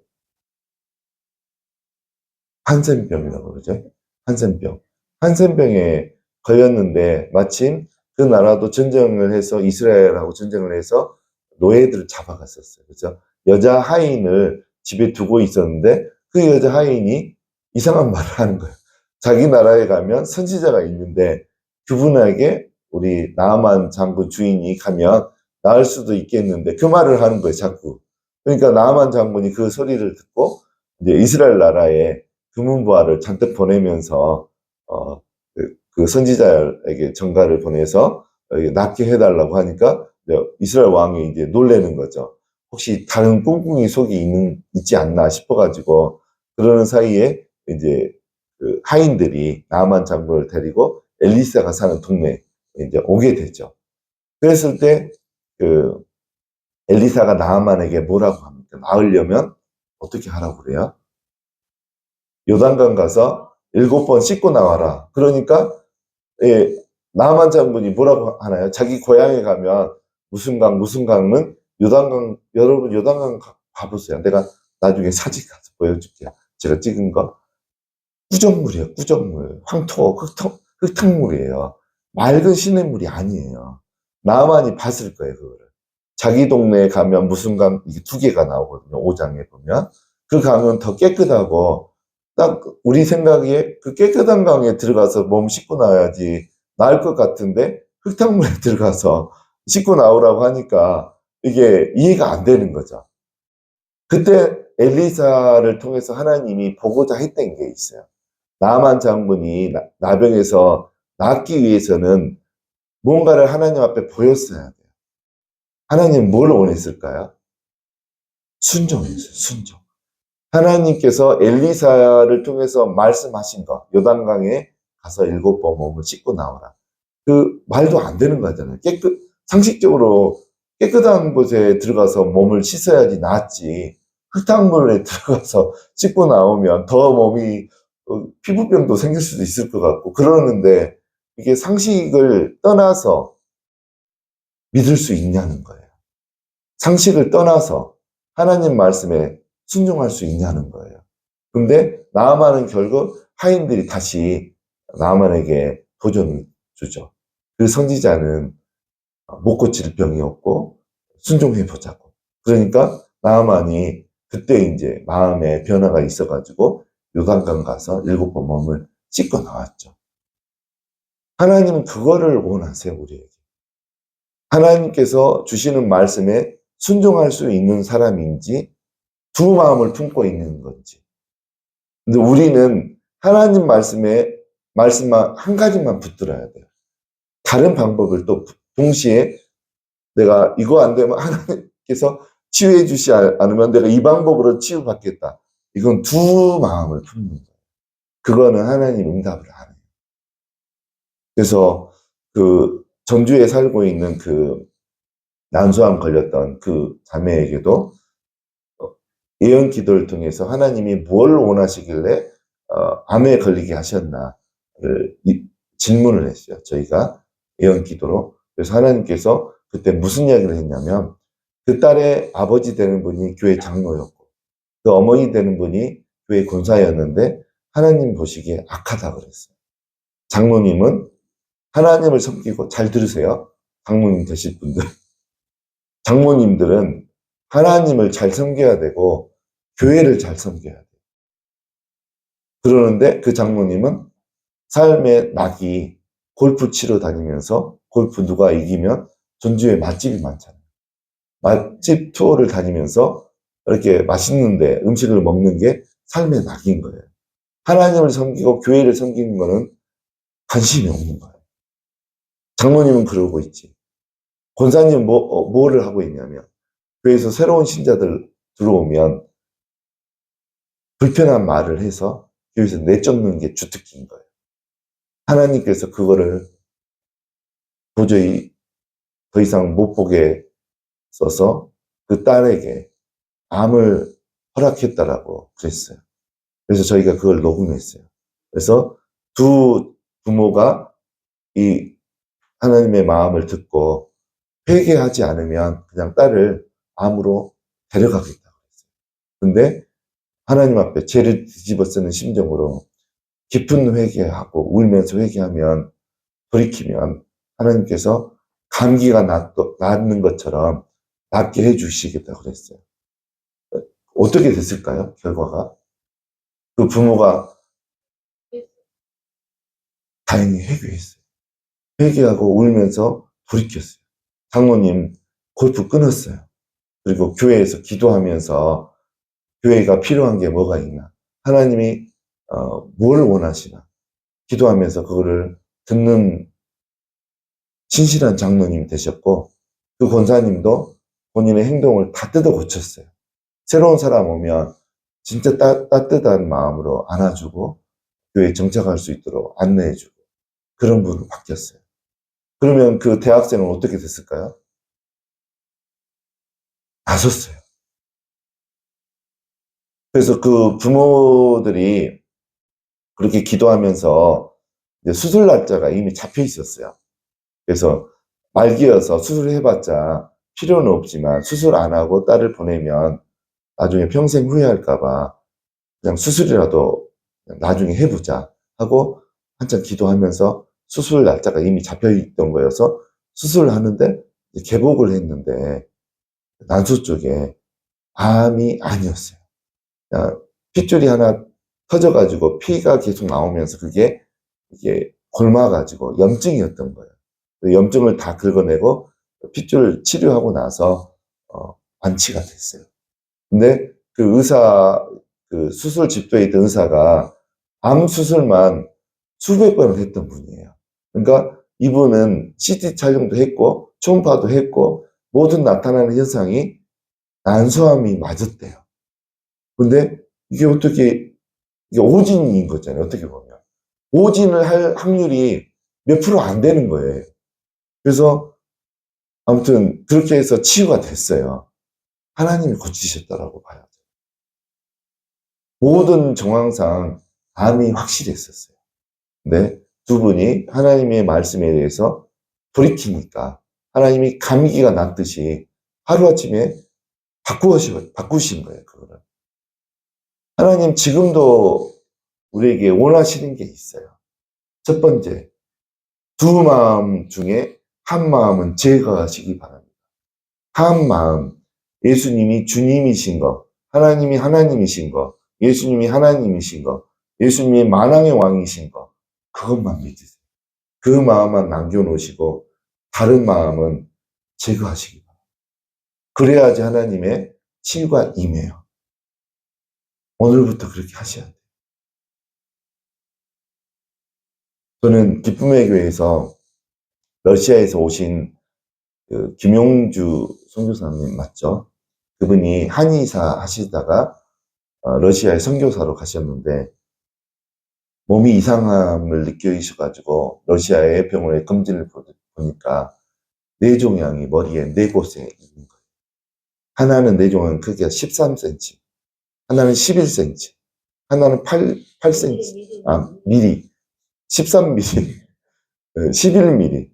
한센병이라고 그러죠. 한센병. 한센병에 걸렸는데 마침 그 나라도 전쟁을 해서 이스라엘하고 전쟁을 해서 노예들을 잡아갔었어요. 그래서 여자 하인을 집에 두고 있었는데 그 여자 하인이 이상한 말을 하는 거예요. 자기 나라에 가면 선지자가 있는데 그분에게 우리 나아만 장군 주인이 가면 나을 수도 있겠는데 그 말을 하는 거예요, 자꾸. 그러니까 나아만 장군이 그 소리를 듣고 이제 이스라엘 나라에 금은보화를 잔뜩 보내면서 그 선지자에게 전가를 보내서 낫게 해달라고 하니까 이스라엘 왕이 이제 놀래는 거죠. 혹시 다른 꿍꿍이 속이 있지 않나 싶어가지고 그러는 사이에 이제 그 하인들이 나아만 장군을 데리고 엘리사가 사는 동네에 이제 오게 되죠. 그랬을 때 그 엘리사가 나아만에게 뭐라고 합니까? 나으려면 어떻게 하라고 그래요? 요단강 가서 7번 씻고 나와라. 그러니까 예, 나만 장군이 뭐라고 하나요? 자기 고향에 가면 무슨 강은 요단강. 여러분 요단강 가보세요. 내가 나중에 사진 가서 보여줄게요. 제가 찍은 거. 꾸정물이에요. 꾸정물. 황토, 흙탕물이에요. 맑은 시냇물이 아니에요. 나만이 봤을 거예요, 그거를. 자기 동네에 가면 무슨 강, 이게 2개가 나오거든요. 5장에 보면. 그 강은 더 깨끗하고, 딱 우리 생각에 그 깨끗한 강에 들어가서 몸 씻고 나와야지 나을 것 같은데 흙탕물에 들어가서 씻고 나오라고 하니까 이게 이해가 안 되는 거죠. 그때 엘리사를 통해서 하나님이 보고자 했던 게 있어요. 나만 장군이 나병에서 낫기 위해서는 뭔가를 하나님 앞에 보였어야 돼요. 하나님 뭘 원했을까요? 순종이었어요. 순종. 하나님께서 엘리사를 통해서 말씀하신 것, 요단강에 가서 7번 몸을 씻고 나오라. 그 말도 안 되는 거잖아요. 상식적으로 깨끗한 곳에 들어가서 몸을 씻어야지 낫지. 흙탕물에 들어가서 씻고 나오면 더 몸이 피부병도 생길 수도 있을 것 같고 그러는데 이게 상식을 떠나서 믿을 수 있냐는 거예요. 상식을 떠나서 하나님 말씀에 순종할 수 있냐는 거예요. 근데 나아만은 결국 하인들이 다시 나아만에게 도전을 주죠. 그 선지자는 못 고칠 병이었고 순종해 보자고. 그러니까 나아만이 그때 이제 마음에 변화가 있어가지고 요단강 가서 7번 몸을 씻고 나왔죠. 하나님은 그거를 원하세요, 우리에게. 하나님께서 주시는 말씀에 순종할 수 있는 사람인지 두 마음을 품고 있는 건지. 근데 우리는 하나님 말씀만 한 가지만 붙들어야 돼요. 다른 방법을 또 동시에 내가 이거 안 되면 하나님께서 치유해 주시 않으면 내가 이 방법으로 치유받겠다. 이건 두 마음을 품는 거예요. 그거는 하나님 응답을 안 해요. 그래서 그 전주에 살고 있는 그 난소암 걸렸던 그 자매에게도 예언 기도를 통해서 하나님이 뭘 원하시길래 암에 걸리게 하셨나를 질문을 했어요. 저희가 예언 기도로. 그래서 하나님께서 그때 무슨 이야기를 했냐면 그 딸의 아버지 되는 분이 교회 장로였고 그 어머니 되는 분이 교회 권사였는데 하나님 보시기에 악하다 그랬어요. 장로님은 하나님을 섬기고, 잘 들으세요. 장로님 되실 분들. 장모님들은 하나님을 잘 섬겨야 되고 교회를 잘 섬겨야 돼요. 그러는데 그 장모님은 삶의 낙이 골프 치러 다니면서 골프 누가 이기면 전주에 맛집이 많잖아요. 맛집 투어를 다니면서 이렇게 맛있는데 음식을 먹는 게 삶의 낙인 거예요. 하나님을 섬기고 교회를 섬기는 거는 관심이 없는 거예요. 장모님은 그러고 있지. 권사님은 뭐를 하고 있냐면, 교회에서 새로운 신자들 들어오면 불편한 말을 해서 교회에서 내쫓는 게 주특기인 거예요. 하나님께서 그거를 도저히 더 이상 못 보게 써서 그 딸에게 암을 허락했다라고 그랬어요. 그래서 저희가 그걸 녹음했어요. 그래서 두 부모가 이 하나님의 마음을 듣고 회개하지 않으면 그냥 딸을 암으로 데려가겠다고 했어요. 근데 하나님 앞에 죄를 뒤집어 쓰는 심정으로 깊은 회개하고 울면서 회개하면, 돌이키면 하나님께서 감기가 낫는 것처럼 낫게 해주시겠다고 그랬어요. 어떻게 됐을까요? 결과가? 그 부모가 다행히 회개했어요. 회개하고 울면서 돌이켰어요. 장모님 골프 끊었어요. 그리고 교회에서 기도하면서 교회가 필요한 게 뭐가 있나, 하나님이 뭘 원하시나 기도하면서 그거를 듣는 신실한 장로님이 되셨고, 그 권사님도 본인의 행동을 다 뜯어 고쳤어요. 새로운 사람 오면 진짜 따뜻한 마음으로 안아주고 교회에 정착할 수 있도록 안내해주고 그런 분으로 바뀌었어요. 그러면 그 대학생은 어떻게 됐을까요? 나섰어요. 그래서 그 부모들이 그렇게 기도하면서 이제 수술 날짜가 이미 잡혀 있었어요. 그래서 말기여서 수술해봤자 필요는 없지만 수술 안 하고 딸을 보내면 나중에 평생 후회할까봐 그냥 수술이라도 나중에 해보자 하고 한참 기도하면서, 수술 날짜가 이미 잡혀있던 거여서 수술을 하는데 개복을 했는데 난소 쪽에 암이 아니었어요. 핏줄이 하나 터져가지고 피가 계속 나오면서 그게 이게 골마가지고 염증이었던 거예요. 염증을 다 긁어내고 핏줄 치료하고 나서 완치가 됐어요. 근데 그 의사, 그 수술 집도에 있던 의사가 암 수술만 수백 번을 했던 분이에요. 그러니까 이분은 CT 촬영도 했고 초음파도 했고 모든 나타나는 현상이 난소암이 맞았대요. 근데 이게 어떻게, 이게 오진인 거잖아요. 어떻게 보면 오진을 할 확률이 몇 프로 안 되는 거예요. 그래서 아무튼 그렇게 해서 치유가 됐어요. 하나님이 고치셨다라고 봐야죠. 모든 정황상 암이 확실했었어요. 근데 두 분이 하나님의 말씀에 대해서 돌이키니까 하나님이 감기가 낫듯이 하루아침에 바꾸신 거예요. 그거를. 하나님 지금도 우리에게 원하시는 게 있어요. 첫 번째, 두 마음 중에 한 마음은 제거하시기 바랍니다. 한 마음, 예수님이 주님이신 거, 하나님이 하나님이신 거, 예수님이 하나님이신 거, 예수님이 만왕의 왕이신 거, 그것만 믿으세요. 그 마음만 남겨놓으시고 다른 마음은 제거하시기 바랍니다. 그래야지 하나님의 치유가 임해요. 오늘부터 그렇게 하셔야 돼요. 저는 기쁨의 교회에서 러시아에서 오신 그 김용주 선교사님 맞죠? 그분이 한의사 하시다가 러시아에 선교사로 가셨는데 몸이 이상함을 느끼셔가지고 러시아의 병원에 검진을 보니까 뇌종양이 머리에 4곳에 있는 거예요. 하나는 뇌종양 크기가 13cm, 하나는 11cm, 하나는 8cm, 미리, 13mm, 11mm,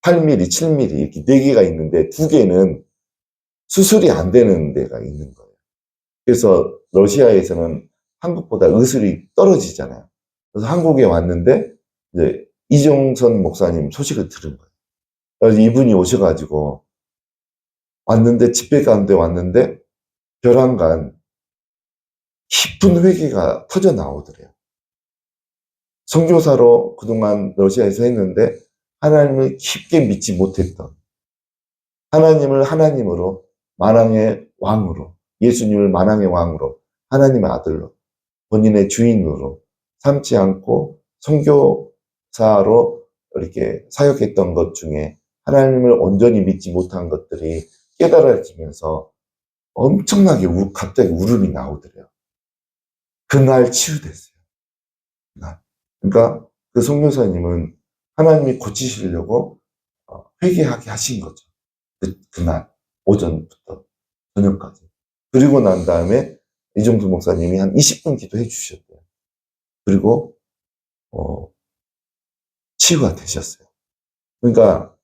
8mm, 7mm 이렇게 4개가 있는데 2개는 수술이 안 되는 데가 있는 거예요. 그래서 러시아에서는 한국보다 의술이 떨어지잖아요. 그래서 한국에 왔는데 이제 이종선 목사님 소식을 들은 거예요. 그래서 이분이 오셔가지고 왔는데, 집회 가운데 왔는데 벼랑간 깊은 회개가 터져 나오더래요. 선교사로 그동안 러시아에서 했는데 하나님을 깊게 믿지 못했던, 하나님을 하나님으로, 만왕의 왕으로, 예수님을 만왕의 왕으로, 하나님의 아들로, 본인의 주인으로 삼지 않고 선교사로 이렇게 사역했던 것 중에 하나님을 온전히 믿지 못한 것들이 깨달아지면서 엄청나게 갑자기 울음이 나오더래요. 그날 치유됐어요. 그날. 그러니까 그 선교사님은 하나님이 고치시려고 회개하게 하신 거죠. 그날 오전부터 저녁까지. 그리고 난 다음에 이종수 목사님이 한 20분 기도해 주셨대요. 그리고 치유가 되셨어요. 그러니까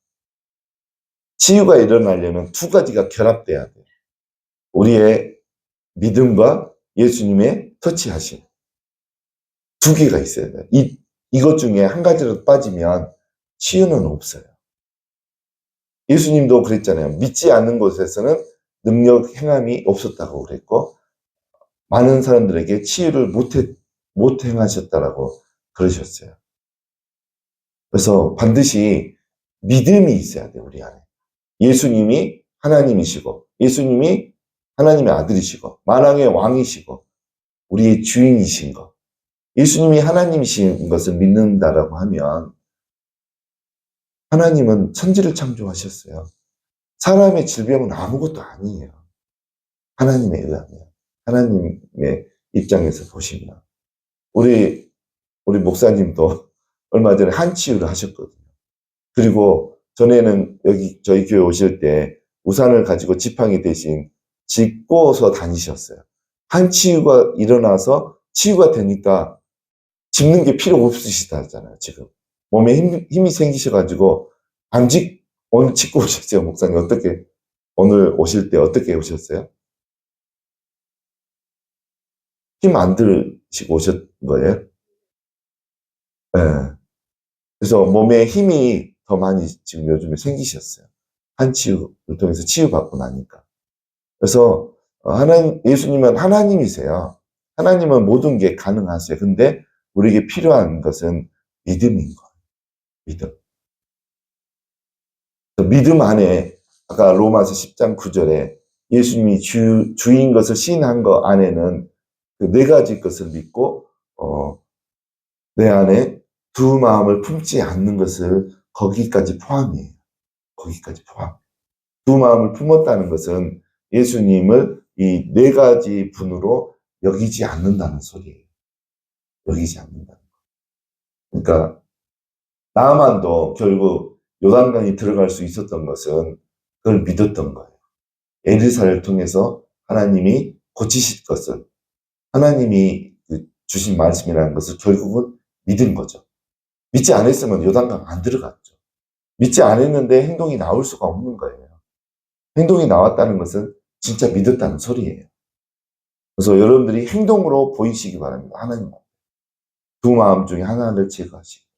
치유가 일어나려면 두 가지가 결합돼야 돼요. 우리의 믿음과 예수님의 터치하심. 두 개가 있어야 돼요. 이것 중에 한 가지로 빠지면 치유는 없어요. 예수님도 그랬잖아요. 믿지 않는 곳에서는 능력 행함이 없었다고 그랬고, 많은 사람들에게 치유를 못 행하셨다라고 그러셨어요. 그래서 반드시 믿음이 있어야 돼요, 우리 안에. 예수님이 하나님이시고, 예수님이 하나님의 아들이시고, 만왕의 왕이시고, 우리의 주인이신 것. 예수님이 하나님이신 것을 믿는다라고 하면, 하나님은 천지를 창조하셨어요. 사람의 질병은 아무것도 아니에요. 하나님에 의하면. 하나님의 입장에서 보시면. 우리 목사님도 얼마 전에 한치유를 하셨거든요. 그리고 전에는 여기 저희 교회 오실 때 우산을 가지고 지팡이 대신 짚고서 다니셨어요. 한치유가 일어나서 치유가 되니까 짚는 게 필요 없으시다잖아요, 지금. 몸에 힘이 생기셔가지고 오늘 짚고 오셨어요, 목사님. 어떻게, 오늘 오실 때 어떻게 오셨어요? 힘 안 들으시고 오셨 거예요? 네. 그래서 몸에 힘이 더 많이 지금 요즘에 생기셨어요. 한치유를 통해서 치유받고 나니까. 그래서 예수님은 하나님이세요. 하나님은 모든 게 가능하세요. 근데 우리에게 필요한 것은 믿음인 거예요. 믿음. 믿음 안에, 아까 로마서 10장 9절에 예수님이 주인 것을 시인한 거 안에는 그 네 가지 것을 믿고, 내 안에 두 마음을 품지 않는 것을 거기까지 포함이에요. 거기까지 포함. 두 마음을 품었다는 것은 예수님을 이 네 가지 분으로 여기지 않는다는 소리예요. 여기지 않는다는 거. 그러니까 나만도 결국 요단강이 들어갈 수 있었던 것은 그걸 믿었던 거예요. 에리사를 통해서 하나님이 고치실 것을, 하나님이 주신 말씀이라는 것을 결국은 믿은 거죠. 믿지 않았으면 요단강 안 들어갔죠. 믿지 않았는데 행동이 나올 수가 없는 거예요. 행동이 나왔다는 것은 진짜 믿었다는 소리예요. 그래서 여러분들이 행동으로 보이시기 바랍니다. 하나님 두 마음 중에 하나를 제거하시고.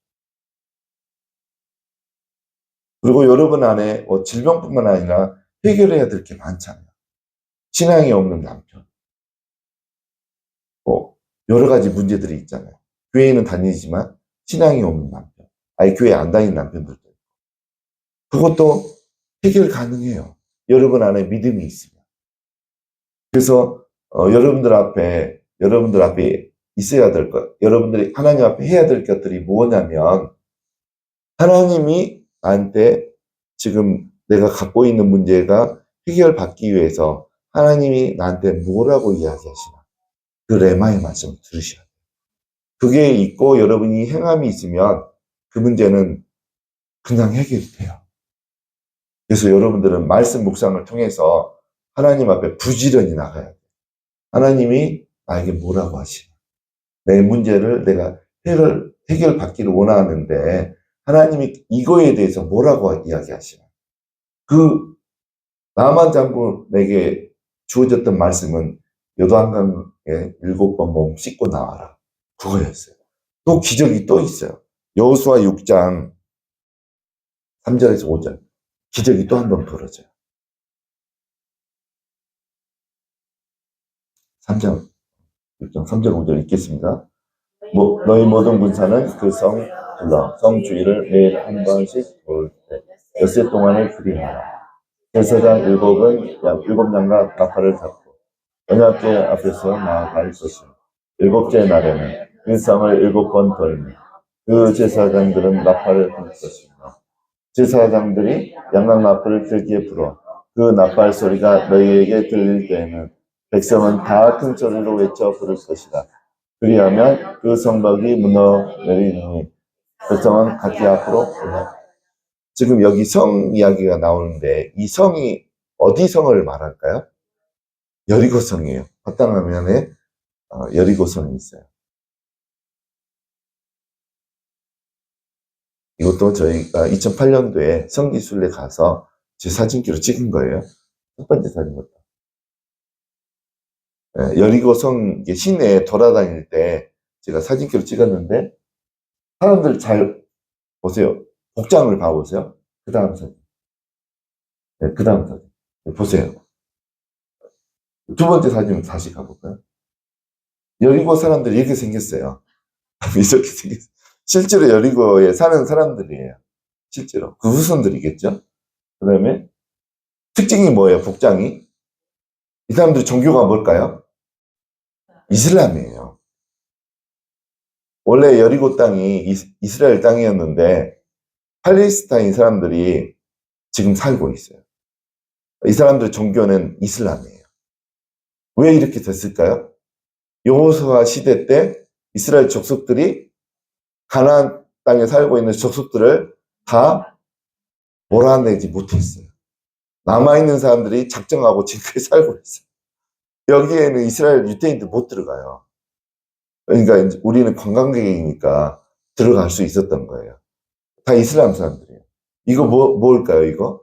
그리고 여러분 안에 질병뿐만 아니라 해결해야 될 게 많잖아요. 신앙이 없는 남편, 여러 가지 문제들이 있잖아요. 교회에는 다니지만 신앙이 없는 남편, 아예 교회 안 다니는 남편들도 있고. 그것도 해결 가능해요. 여러분 안에 믿음이 있으면. 그래서 여러분들 앞에 있어야 될 것, 여러분들이 하나님 앞에 해야 될 것들이 뭐냐면, 하나님이 나한테 지금 내가 갖고 있는 문제가 해결받기 위해서 하나님이 나한테 뭐라고 이야기하시나, 그 레마의 말씀을 들으셔야 돼요. 그게 있고 여러분이 행함이 있으면 그 문제는 그냥 해결이 돼요. 그래서 여러분들은 말씀 묵상을 통해서 하나님 앞에 부지런히 나가야 돼요. 하나님이 나에게 뭐라고 하시나, 내 문제를 내가 해결받기를 원하는데 하나님이 이거에 대해서 뭐라고 이야기하시나. 그 나만 장군에게 주어졌던 말씀은 요단강에 7번 몸 씻고 나와라, 그거였어요. 또 기적이 또 있어요. 여호수아 6장 3절에서 5절. 기적이 또 한 번 벌어져요. 3장, 6장 3절 5절 읽겠습니다. 너희 모든 군사는 그 성 둘러 성 주위를 매일 한 번씩 돌 때 엿새 동안을 그리하라. 제사장 일곱 양과 나팔을 잡고 언약궤 앞에서 나아갈 것이요 일곱째 날에는 그 성을 7번 돌며 그 제사장들은 나팔을 불 것이며 제사장들이 양각 나팔을 들기에 불어 그 나팔 소리가 너희에게 들릴 때에는 백성은 다 큰 소리로 외쳐 부를 것이다. 그리하면 그 성벽이 무너내리니 백성은 각기 앞으로 올라. 지금 여기 성 이야기가 나오는데 이 성이 어디 성을 말할까요? 여리고성이에요. 바탕화면에 여리고성이 있어요. 이것도 저희가 2008년도에 성지순례 가서 제 사진기로 찍은 거예요. 첫 번째 사진부터. 여리고성 시내에 돌아다닐 때 제가 사진기로 찍었는데 사람들 잘 보세요. 복장을 봐보세요. 그 다음 사진. 네, 그 다음 사진. 네, 보세요. 두 번째 사진 다시 가볼까요? 여리고 사람들이 이렇게 생겼어요. 이렇게 생겼어요. 실제로 여리고에 사는 사람들이에요. 실제로. 그 후손들이겠죠? 그 다음에 특징이 뭐예요? 복장이? 이 사람들 종교가 뭘까요? 이슬람이에요. 원래 여리고 땅이 이스라엘 땅이었는데 팔레스타인 사람들이 지금 살고 있어요. 이 사람들 종교는 이슬람이에요. 왜 이렇게 됐을까요? 여호수아 시대 때 이스라엘 족속들이 가나안 땅에 살고 있는 족속들을 다 몰아내지 못했어요. 남아있는 사람들이 작정하고 지금까지 살고 있어요. 여기에는 이스라엘 유대인들 못 들어가요. 그러니까 이제 우리는 관광객이니까 들어갈 수 있었던 거예요. 다 이슬람 사람들이에요. 이거 뭘까요, 이거?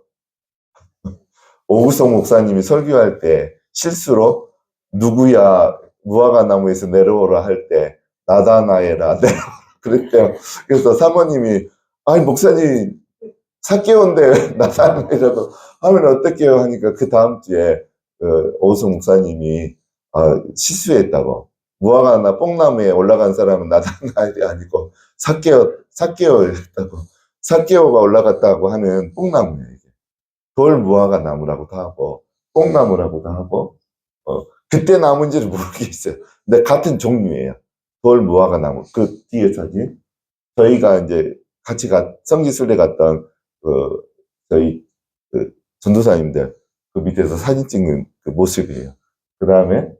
오구성 목사님이 설교할 때 실수로 누구야 무화과 나무에서 내려오라 할 때 나다나에라 내려오라 그랬대요. 그래서 사모님이 아니 목사님 사개오인데 나다나에라도 하면 어떡해요 하니까 그 다음 주에 오구성 목사님이 실수했다고. 무화과나 뽕나무에 올라간 사람은 나다나엘이 아니고 사개오였다고. 사개오가 올라갔다고 하는 뽕나무예요. 돌 무화과 나무라고도 하고 뽕나무라고도 하고 그때 나무인지를 모르겠어요. 근데 같은 종류예요. 돌 무화과 나무. 그 뒤에 사진 저희가 이제 같이 성지순례 갔던 저희 전도사님들 그 밑에서 사진 찍는 그 모습이에요. 그 다음에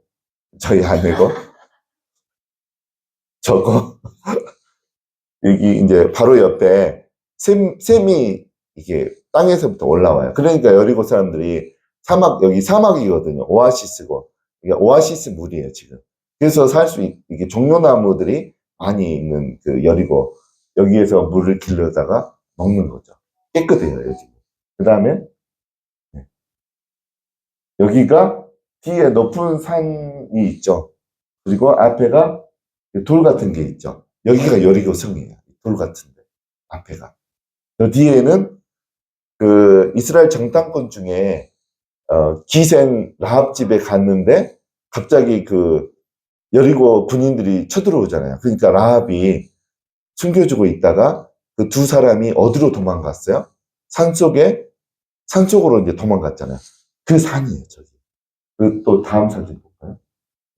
저희 아내고 저거 여기 이제 바로 옆에 샘이 이게 땅에서부터 올라와요. 그러니까 여리고 사람들이 여기 사막이거든요. 오아시스고. 이게 오아시스 물이에요, 지금. 그래서 이게 종려나무들이 많이 있는 그 여리고, 여기에서 물을 길러다가 먹는 거죠. 깨끗해요, 여기. 그 다음에, 여기가 뒤에 높은 산이 있죠. 그리고 앞에가 돌 같은 게 있죠. 여기가 여리고 성이에요. 돌 같은데, 앞에가. 그 뒤에는 그 이스라엘 정탐권 중에 기생 라합 집에 갔는데 갑자기 그 여리고 군인들이 쳐들어오잖아요. 그러니까 라합이 숨겨주고 있다가 그 두 사람이 어디로 도망갔어요? 산속으로 이제 도망갔잖아요. 그 산이에요, 저기. 그 또 다음 사진 볼까요?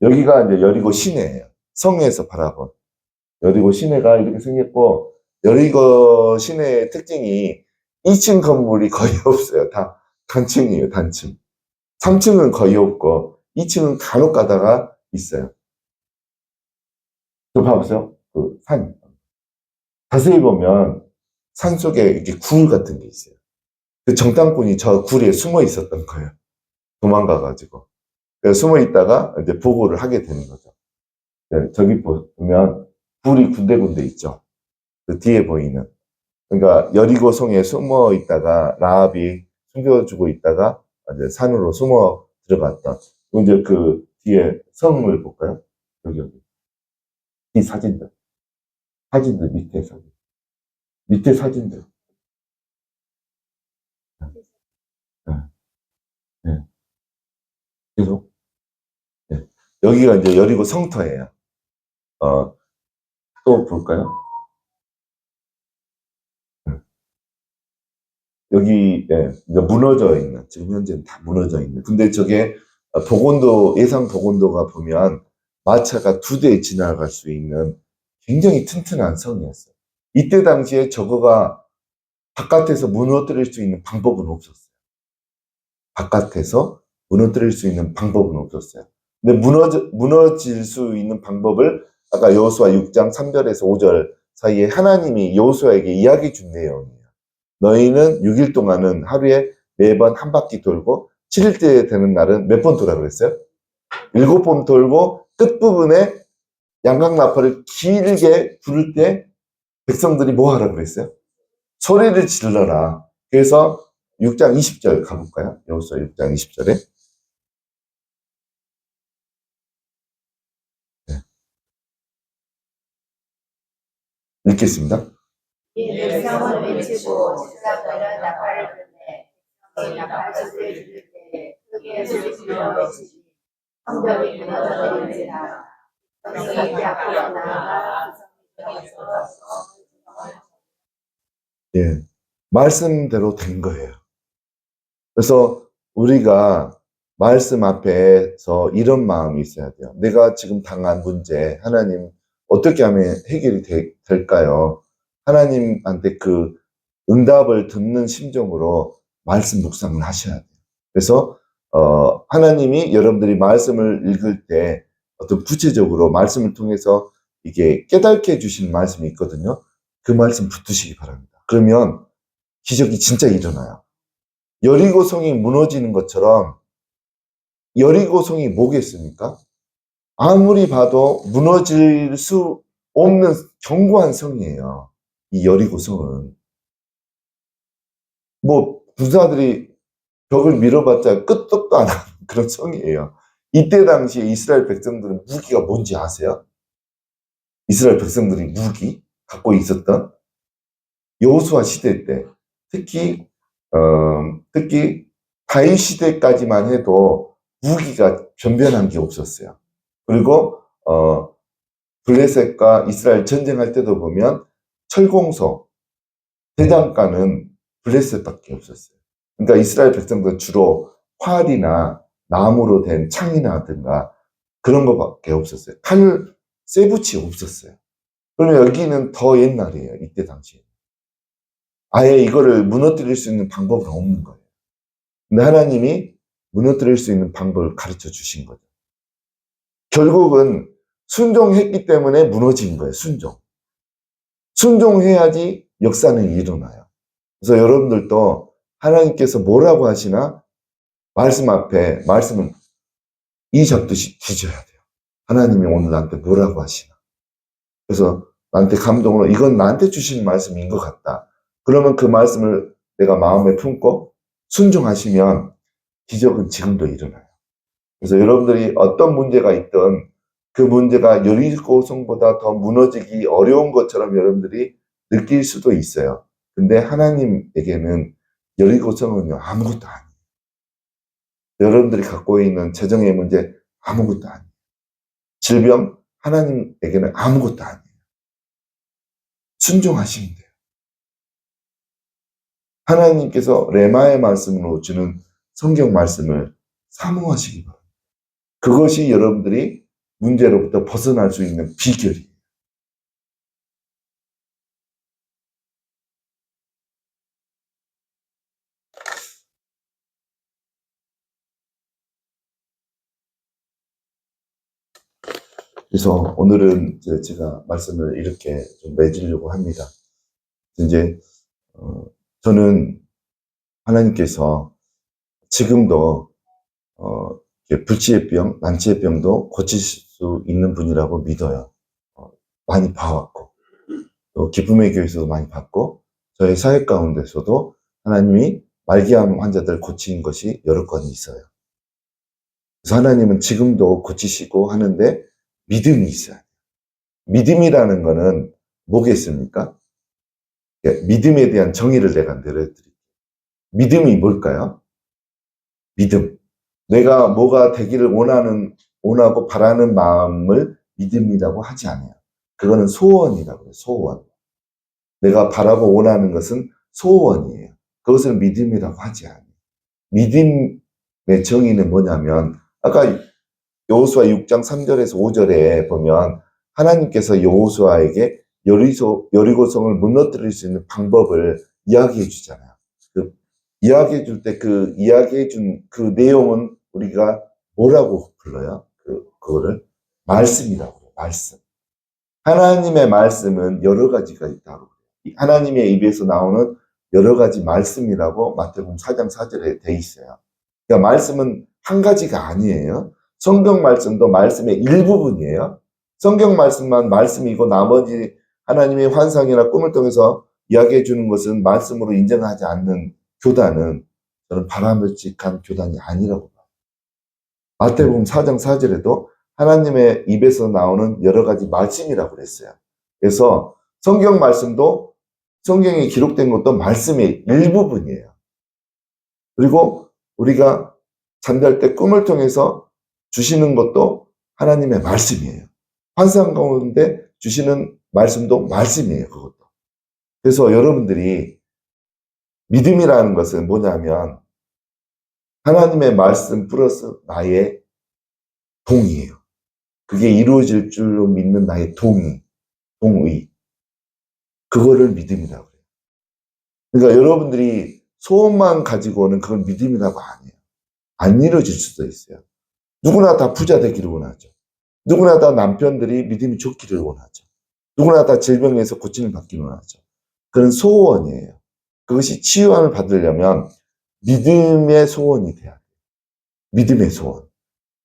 여기가 이제 여리고 시내예요. 성에서 바라본. 여리고 시내가 이렇게 생겼고, 여리고 시내의 특징이 2층 건물이 거의 없어요. 다 단층이에요, 단층. 3층은 거의 없고, 2층은 간혹 가다가 있어요. 저 봐보세요. 그 산. 자세히 보면 산 속에 이렇게 굴 같은 게 있어요. 그 정탐꾼이 저 굴에 숨어 있었던 거예요. 도망가가지고. 숨어 있다가 이제 보고를 하게 되는 거죠. 네, 저기 보면 굴이 군데군데 있죠. 그 뒤에 보이는. 그러니까 여리고성에 숨어 있다가 라합이 숨겨주고 있다가 이제 산으로 숨어 들어갔다. 이제 그 뒤에 성을 볼까요? 여기. 이 사진들 밑에 사진. 밑에 사진들. 네, 네. 계속. 네. 여기가 이제 여리고 성터예요. 또 볼까요? 네. 여기, 예, 이제 무너져 있는, 지금 현재는 다 무너져 있는. 근데 저게 복원도, 예상 복원도가 보면 마차가 2대 지나갈 수 있는 굉장히 튼튼한 성이었어요. 이때 당시에 저거가 바깥에서 무너뜨릴 수 있는 방법은 없었어요. 바깥에서 무너뜨릴 수 있는 방법은 없었어요. 근데 무너질 수 있는 방법을 아까 여호수아 6장 3절에서 5절 사이에 하나님이 여호수아에게 이야기해 준 내용이에요. 너희는 6일 동안은 하루에 매번 한 바퀴 돌고 7일째 되는 날은 몇 번 돌아 그랬어요? 7번 돌고 끝부분에 양각나팔을 길게 부를 때 백성들이 뭐 하라 그랬어요? 소리를 질러라. 그래서 6장 20절 가볼까요? 여호수아 6장 20절에 읽겠습니다.
이 백성은 외치고 제사장은 나팔을 불매 백성이 나팔 소리를 들을 때 크게 소리 질러 외치니 성벽이 무너져 내린지라 백성이 앞으로 나아가
예, 말씀대로 된 거예요. 그래서 우리가 말씀 앞에서 이런 마음이 있어야 돼요. 내가 지금 당한 문제, 하나님 어떻게 하면 해결이 될까요? 하나님한테 그 응답을 듣는 심정으로 말씀 묵상을 하셔야 돼요. 그래서 하나님이 여러분들이 말씀을 읽을 때 어떤 구체적으로 말씀을 통해서 이게 깨닫게 해주시는 말씀이 있거든요. 그 말씀 붙드시기 바랍니다. 그러면 기적이 진짜 일어나요. 여리고성이 무너지는 것처럼 여리고성이 뭐겠습니까? 아무리 봐도 무너질 수 없는 견고한 성이에요. 이 여리고성은. 뭐 부사들이 벽을 밀어봤자 끄떡도 안 하는 그런 성이에요. 이때 당시에 이스라엘 백성들은 무기가 뭔지 아세요? 이스라엘 백성들이 무기 갖고 있었던 여호수아 시대 때 특히 다윗 시대까지만 해도 무기가 변변한 게 없었어요. 그리고 블레셋과 이스라엘 전쟁할 때도 보면 철공소 대장간은 블레셋밖에 없었어요. 그러니까 이스라엘 백성들은 주로 활이나 나무로 된 창이나든가 그런 거밖에 없었어요. 칼, 쇠붙이 없었어요. 그러면 여기는 더 옛날이에요. 이때 당시에. 아예 이거를 무너뜨릴 수 있는 방법은 없는 거예요. 근데 하나님이 무너뜨릴 수 있는 방법을 가르쳐 주신 거죠. 결국은 순종했기 때문에 무너진 거예요. 순종해야지 역사는 일어나요. 그래서 여러분들도 하나님께서 뭐라고 하시나 말씀 앞에 말씀을 이 잡듯이 뒤져야 돼요. 하나님이 오늘 나한테 뭐라고 하시나. 그래서 나한테 감동으로 이건 나한테 주시는 말씀인 것 같다. 그러면 그 말씀을 내가 마음에 품고 순종하시면 기적은 지금도 일어나요. 그래서 여러분들이 어떤 문제가 있든 그 문제가 여리고성보다 더 무너지기 어려운 것처럼 여러분들이 느낄 수도 있어요. 근데 하나님에게는 여리고성은요 아무것도 아니에요. 여러분들이 갖고 있는 재정의 문제 아무것도 아니에요. 질병 하나님에게는 아무것도 아니에요. 순종하시면 돼요. 하나님께서 레마의 말씀으로 주는 성경 말씀을 사모하시기 바랍니다. 그것이 여러분들이 문제로부터 벗어날 수 있는 비결이에요. 그래서 오늘은 이제 제가 말씀을 이렇게 좀 맺으려고 합니다. 이제 저는 하나님께서 지금도 불치의 병, 난치의 병도 고칠 수 있는 분이라고 믿어요. 많이 봐왔고 또 기쁨의 교회에서도 많이 봤고 저희 사회 가운데서도 하나님이 말기암 환자들 고친 것이 여러 건 있어요. 그래서 하나님은 지금도 고치시고 하는데 믿음이 있어요. 믿음이라는 거는 뭐겠습니까? 믿음에 대한 정의를 내가 내려드릴게요. 믿음이 뭘까요? 믿음. 내가 뭐가 되기를 원하고 바라는 마음을 믿음이라고 하지 않아요. 그거는 소원이라고 해요. 소원. 내가 바라고 원하는 것은 소원이에요. 그것을 믿음이라고 하지 않아요. 믿음의 정의는 뭐냐면 아까 여호수아 6장 3절에서 5절에 보면 하나님께서 여호수아에게 여리고성을 무너뜨릴 수 있는 방법을 이야기해 주잖아요. 이야기해 줄 때 이야기해 준 그 내용은 우리가 뭐라고 불러요? 그거를 말씀이라고 해요. 말씀. 하나님의 말씀은 여러 가지가 있다고. 하나님의 입에서 나오는 여러 가지 말씀이라고 마태복음 4장 4절에 돼 있어요. 그러니까 말씀은 한 가지가 아니에요. 성경 말씀도 말씀의 일부분이에요. 성경 말씀만 말씀이고 나머지 하나님의 환상이나 꿈을 통해서 이야기해 주는 것은 말씀으로 인정하지 않는 교단은 저는 바람직한 교단이 아니라고 봐요. 마태복음 4장 4절에도 하나님의 입에서 나오는 여러 가지 말씀이라고 그랬어요. 그래서 성경 말씀도 성경에 기록된 것도 말씀의 일부분이에요. 그리고 우리가 잠잘 때 꿈을 통해서 주시는 것도 하나님의 말씀이에요. 환상 가운데 주시는 말씀도 말씀이에요. 그것도. 그래서 여러분들이 믿음이라는 것은 뭐냐면 하나님의 말씀 플러스 나의 동의예요. 그게 이루어질 줄로 믿는 나의 동의. 그거를 믿음이라고 해요. 그러니까 여러분들이 소원만 가지고는 그건 믿음이라고 안 해요. 안 이루어질 수도 있어요. 누구나 다 부자 되기를 원하죠. 누구나 다 남편들이 믿음이 좋기를 원하죠. 누구나 다 질병에서 고침을 받기를 원하죠. 그런 소원이에요. 그것이 치유함을 받으려면 믿음의 소원이 돼야 돼요. 믿음의 소원.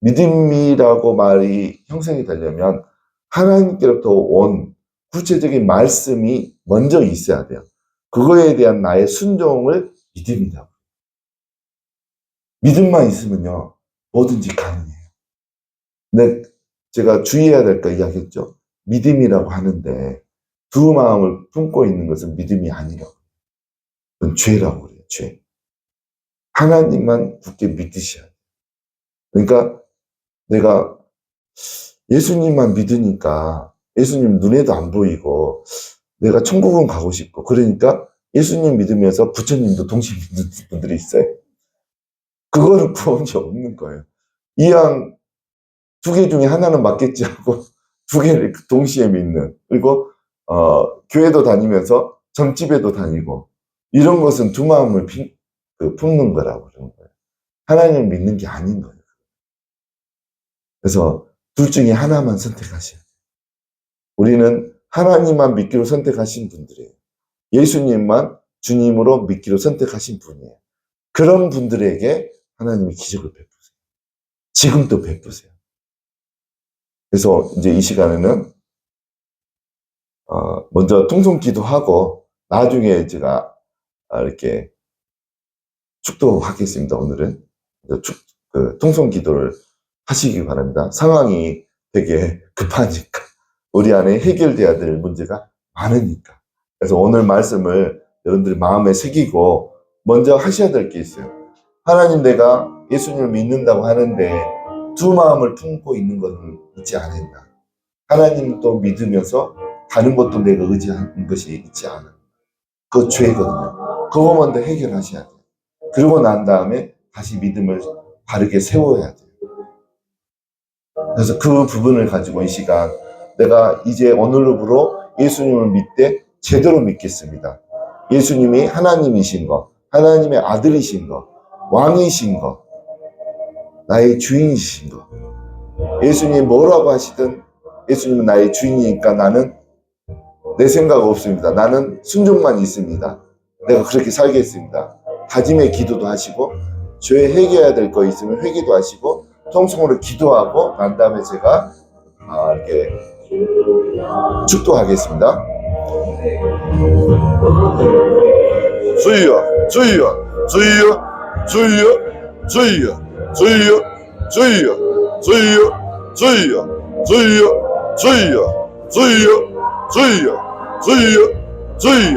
믿음이라고 말이 형성이 되려면 하나님께로부터 온 구체적인 말씀이 먼저 있어야 돼요. 그거에 대한 나의 순종을 믿음이라고. 믿음만 있으면요, 뭐든지 가능해요. 근데 제가 주의해야 될 거 이야기했죠. 믿음이라고 하는데 두 마음을 품고 있는 것은 믿음이 아니라고. 그건 죄라고 그래요, 죄. 하나님만 굳게 믿으셔야 돼요. 그러니까 내가 예수님만 믿으니까 예수님 눈에도 안 보이고 내가 천국은 가고 싶고 그러니까 예수님 믿으면서 부처님도 동시에 믿는 분들이 있어요. 그거는 구원이 없는 거예요. 이왕 두 개 중에 하나는 맞겠지 하고 두 개를 동시에 믿는, 그리고 교회도 다니면서 점집에도 다니고 이런 것은 두 마음을 품는 거라고 그러는 거예요. 하나님을 믿는 게 아닌 거예요. 그래서 둘 중에 하나만 선택하셔야 돼요. 우리는 하나님만 믿기로 선택하신 분들이에요. 예수님만 주님으로 믿기로 선택하신 분이에요. 그런 분들에게 하나님이 기적을 베푸세요. 지금도 베푸세요. 그래서 이제 이 시간에는 먼저 통성 기도하고 나중에 제가 이렇게 축도하겠습니다. 오늘은 통성 기도를 하시기 바랍니다. 상황이 되게 급하니까 우리 안에 해결돼야 될 문제가 많으니까. 그래서 오늘 말씀을 여러분들이 마음에 새기고 먼저 하셔야 될 게 있어요. 하나님, 내가 예수님을 믿는다고 하는데 두 마음을 품고 있는 것은 있지 않았나. 하나님도 믿으면서 다른 것도 내가 의지하는 것이 있지 않아. 그거 죄거든요. 그거 먼저 해결하셔야 돼요. 그러고 난 다음에 다시 믿음을 바르게 세워야 돼요. 그래서 그 부분을 가지고 이 시간 내가 이제 오늘로부로 예수님을 믿되 제대로 믿겠습니다. 예수님이 하나님이신 거, 하나님의 아들이신 거, 왕이신 거, 나의 주인이신 거. 예수님이 뭐라고 하시든 예수님은 나의 주인이니까 나는 내 생각 없습니다. 나는 순종만 있습니다. 내가 그렇게 살겠습니다. 다짐의 기도도 하시고 죄 해결해야 될 거 있으면 회개도 하시고 통성으로 기도하고 난 다음에 제가 이렇게 축도하겠습니다. 주여, 주여, 주여, 주여, 주여, 주여, 주여, 주여, 주여, 주여, 주여, 주여, 주여, 주여, 주여,